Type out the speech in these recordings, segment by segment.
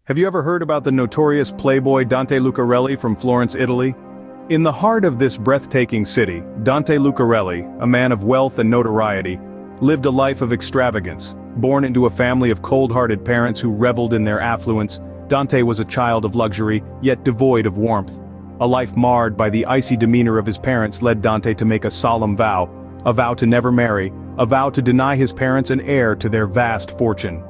Have you ever heard about the notorious Playboy Dante Lucarelli from Florence, Italy? In the heart of this breathtaking city, Dante Lucarelli, a man of wealth and notoriety, lived a life of extravagance. Born into a family of cold-hearted parents who reveled in their affluence, Dante was a child of luxury, yet devoid of warmth. A life marred by the icy demeanor of his parents led Dante to make a solemn vow, a vow to never marry, a vow to deny his parents an heir to their vast fortune.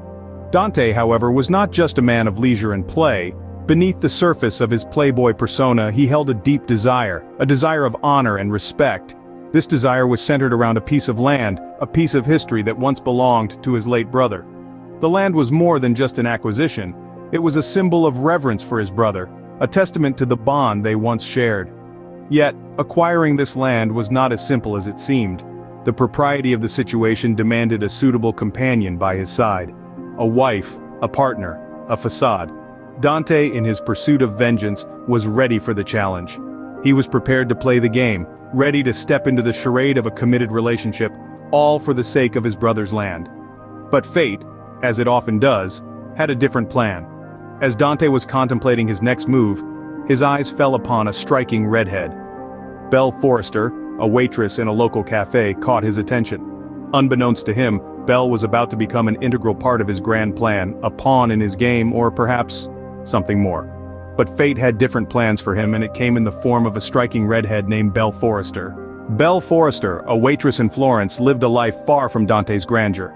Dante, however, was not just a man of leisure and play. Beneath the surface of his playboy persona, he held a deep desire, a desire of honor and respect. This desire was centered around a piece of land, a piece of history that once belonged to his late brother. The land was more than just an acquisition. It was a symbol of reverence for his brother, a testament to the bond they once shared. Yet, acquiring this land was not as simple as it seemed. The propriety of the situation demanded a suitable companion by his side. A wife, a partner, a facade. Dante, in his pursuit of vengeance, was ready for the challenge. He was prepared to play the game, ready to step into the charade of a committed relationship, all for the sake of his brother's land. But fate, as it often does, had a different plan. As Dante was contemplating his next move, his eyes fell upon a striking redhead. Belle Forrester, a waitress in a local cafe, caught his attention. Unbeknownst to him, Belle was about to become an integral part of his grand plan, a pawn in his game, or perhaps something more. But fate had different plans for him, and it came in the form of a striking redhead named Belle Forrester. Belle Forrester, a waitress in Florence, lived a life far from Dante's grandeur.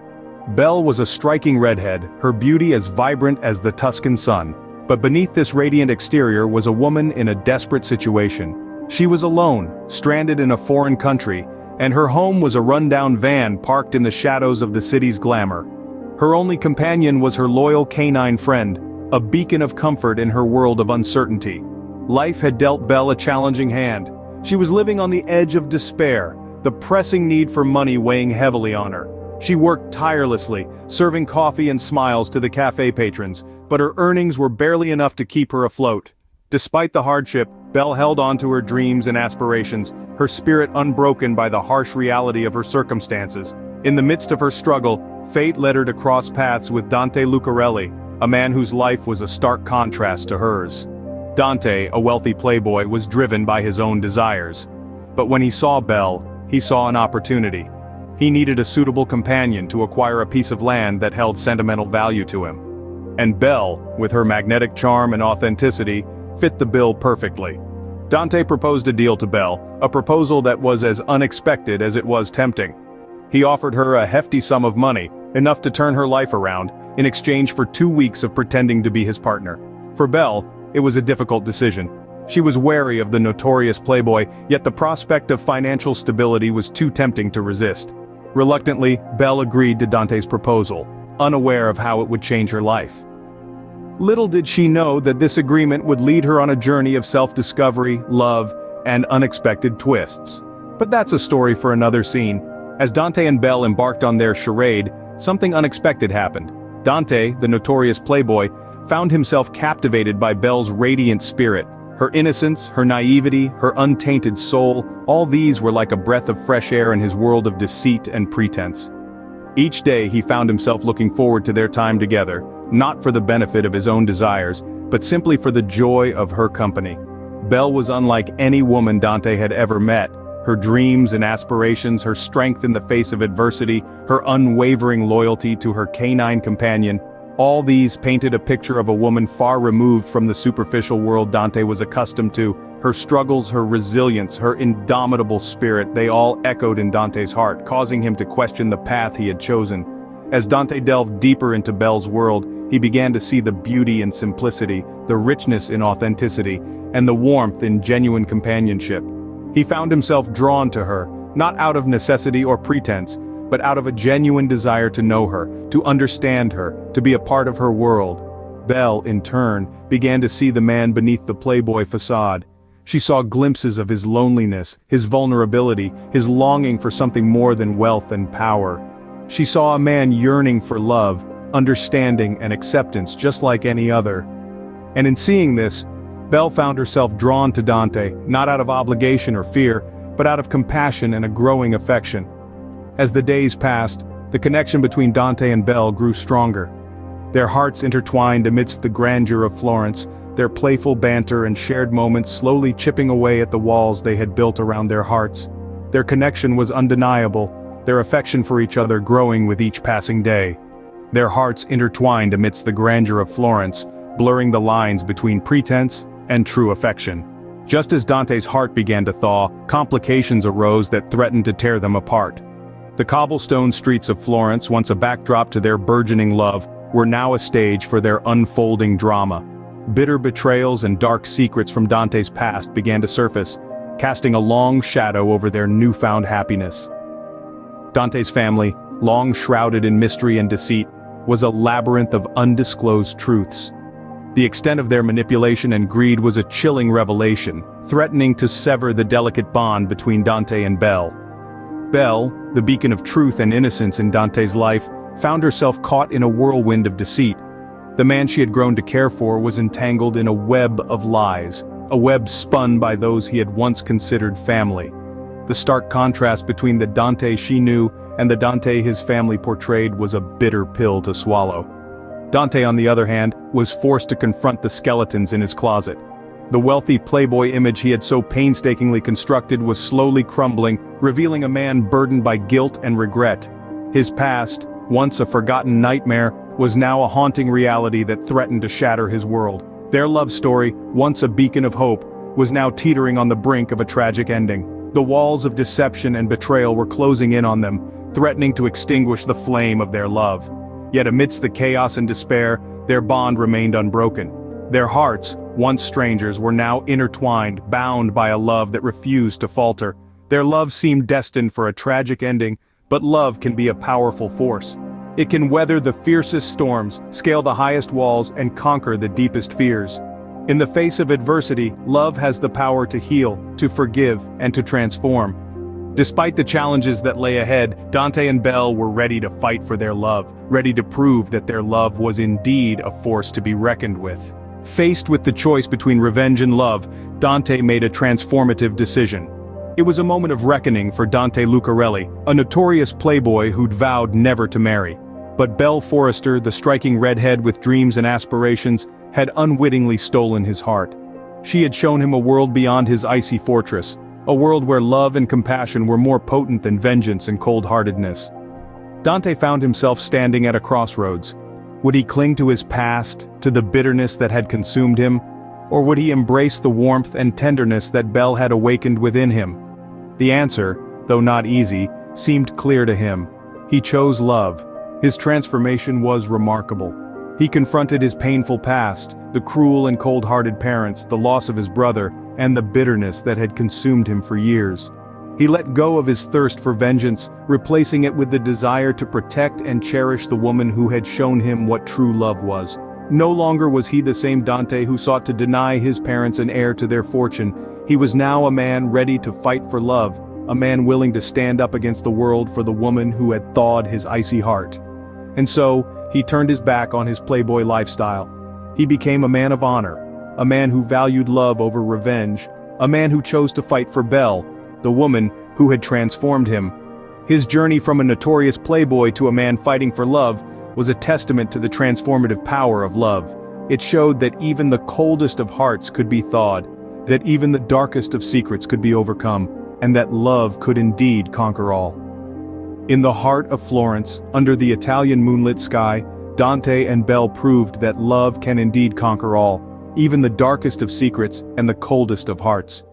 Belle was a striking redhead, her beauty as vibrant as the Tuscan sun. But beneath this radiant exterior was a woman in a desperate situation. She was alone, stranded in a foreign country, and her home was a rundown van parked in the shadows of the city's glamour. Her only companion was her loyal canine friend, a beacon of comfort in her world of uncertainty. Life had dealt Belle a challenging hand. She was living on the edge of despair, the pressing need for money weighing heavily on her. She worked tirelessly, serving coffee and smiles to the cafe patrons, but her earnings were barely enough to keep her afloat. Despite the hardship, Belle held on to her dreams and aspirations, her spirit unbroken by the harsh reality of her circumstances. In the midst of her struggle, fate led her to cross paths with Dante Lucarelli, a man whose life was a stark contrast to hers. Dante, a wealthy playboy, was driven by his own desires. But when he saw Belle, he saw an opportunity. He needed a suitable companion to acquire a piece of land that held sentimental value to him. And Belle, with her magnetic charm and authenticity, fit the bill perfectly. Dante proposed a deal to Belle, a proposal that was as unexpected as it was tempting. He offered her a hefty sum of money, enough to turn her life around, in exchange for 2 weeks of pretending to be his partner. For Belle, it was a difficult decision. She was wary of the notorious playboy, yet the prospect of financial stability was too tempting to resist. Reluctantly, Belle agreed to Dante's proposal, unaware of how it would change her life. Little did she know that this agreement would lead her on a journey of self-discovery, love, and unexpected twists. But that's a story for another scene. As Dante and Belle embarked on their charade, something unexpected happened. Dante, the notorious playboy, found himself captivated by Belle's radiant spirit. Her innocence, her naivety, her untainted soul, all these were like a breath of fresh air in his world of deceit and pretense. Each day he found himself looking forward to their time together, not for the benefit of his own desires, but simply for the joy of her company. Belle was unlike any woman Dante had ever met. Her dreams and aspirations, her strength in the face of adversity, her unwavering loyalty to her canine companion, all these painted a picture of a woman far removed from the superficial world Dante was accustomed to. Her struggles, her resilience, her indomitable spirit, they all echoed in Dante's heart, causing him to question the path he had chosen. As Dante delved deeper into Belle's world, he began to see the beauty in simplicity, the richness in authenticity, and the warmth in genuine companionship. He found himself drawn to her, not out of necessity or pretense, but out of a genuine desire to know her, to understand her, to be a part of her world. Belle, in turn, began to see the man beneath the playboy facade. She saw glimpses of his loneliness, his vulnerability, his longing for something more than wealth and power. She saw a man yearning for love, understanding, and acceptance just like any other. And in seeing this, Belle found herself drawn to Dante, not out of obligation or fear, but out of compassion and a growing affection. As the days passed, the connection between Dante and Belle grew stronger. Their hearts intertwined amidst the grandeur of Florence, their playful banter and shared moments slowly chipping away at the walls they had built around their hearts. Their connection was undeniable, their affection for each other growing with each passing day. Their hearts intertwined amidst the grandeur of Florence, blurring the lines between pretense and true affection. Just as Dante's heart began to thaw, complications arose that threatened to tear them apart. The cobblestone streets of Florence, once a backdrop to their burgeoning love, were now a stage for their unfolding drama. Bitter betrayals and dark secrets from Dante's past began to surface, casting a long shadow over their newfound happiness. Dante's family, long shrouded in mystery and deceit, was a labyrinth of undisclosed truths. The extent of their manipulation and greed was a chilling revelation, threatening to sever the delicate bond between Dante and Belle. Belle, the beacon of truth and innocence in Dante's life, found herself caught in a whirlwind of deceit. The man she had grown to care for was entangled in a web of lies, a web spun by those he had once considered family. The stark contrast between the Dante she knew and the Dante his family portrayed was a bitter pill to swallow. Dante, on the other hand, was forced to confront the skeletons in his closet. The wealthy Playboy image he had so painstakingly constructed was slowly crumbling, revealing a man burdened by guilt and regret. His past, once a forgotten nightmare, was now a haunting reality that threatened to shatter his world. Their love story, once a beacon of hope, was now teetering on the brink of a tragic ending. The walls of deception and betrayal were closing in on them, threatening to extinguish the flame of their love. Yet amidst the chaos and despair, their bond remained unbroken. Their hearts, once strangers, were now intertwined, bound by a love that refused to falter. Their love seemed destined for a tragic ending, but love can be a powerful force. It can weather the fiercest storms, scale the highest walls, and conquer the deepest fears. In the face of adversity, love has the power to heal, to forgive, and to transform. Despite the challenges that lay ahead, Dante and Belle were ready to fight for their love, ready to prove that their love was indeed a force to be reckoned with. Faced with the choice between revenge and love, Dante made a transformative decision. It was a moment of reckoning for Dante Lucarelli, a notorious playboy who'd vowed never to marry. But Belle Forrester, the striking redhead with dreams and aspirations, had unwittingly stolen his heart. She had shown him a world beyond his icy fortress, a world where love and compassion were more potent than vengeance and cold-heartedness. Dante found himself standing at a crossroads. Would he cling to his past, to the bitterness that had consumed him? Or would he embrace the warmth and tenderness that Belle had awakened within him? The answer, though not easy, seemed clear to him. He chose love. His transformation was remarkable. He confronted his painful past, the cruel and cold-hearted parents, the loss of his brother, and the bitterness that had consumed him for years. He let go of his thirst for vengeance, replacing it with the desire to protect and cherish the woman who had shown him what true love was. No longer was he the same Dante who sought to deny his parents an heir to their fortune. He was now a man ready to fight for love, a man willing to stand up against the world for the woman who had thawed his icy heart. And so, he turned his back on his playboy lifestyle. He became a man of honor, a man who valued love over revenge, a man who chose to fight for Belle, the woman who had transformed him. His journey from a notorious playboy to a man fighting for love was a testament to the transformative power of love. It showed that even the coldest of hearts could be thawed, that even the darkest of secrets could be overcome, and that love could indeed conquer all. In the heart of Florence, under the Italian moonlit sky, Dante and Belle proved that love can indeed conquer all, even the darkest of secrets and the coldest of hearts.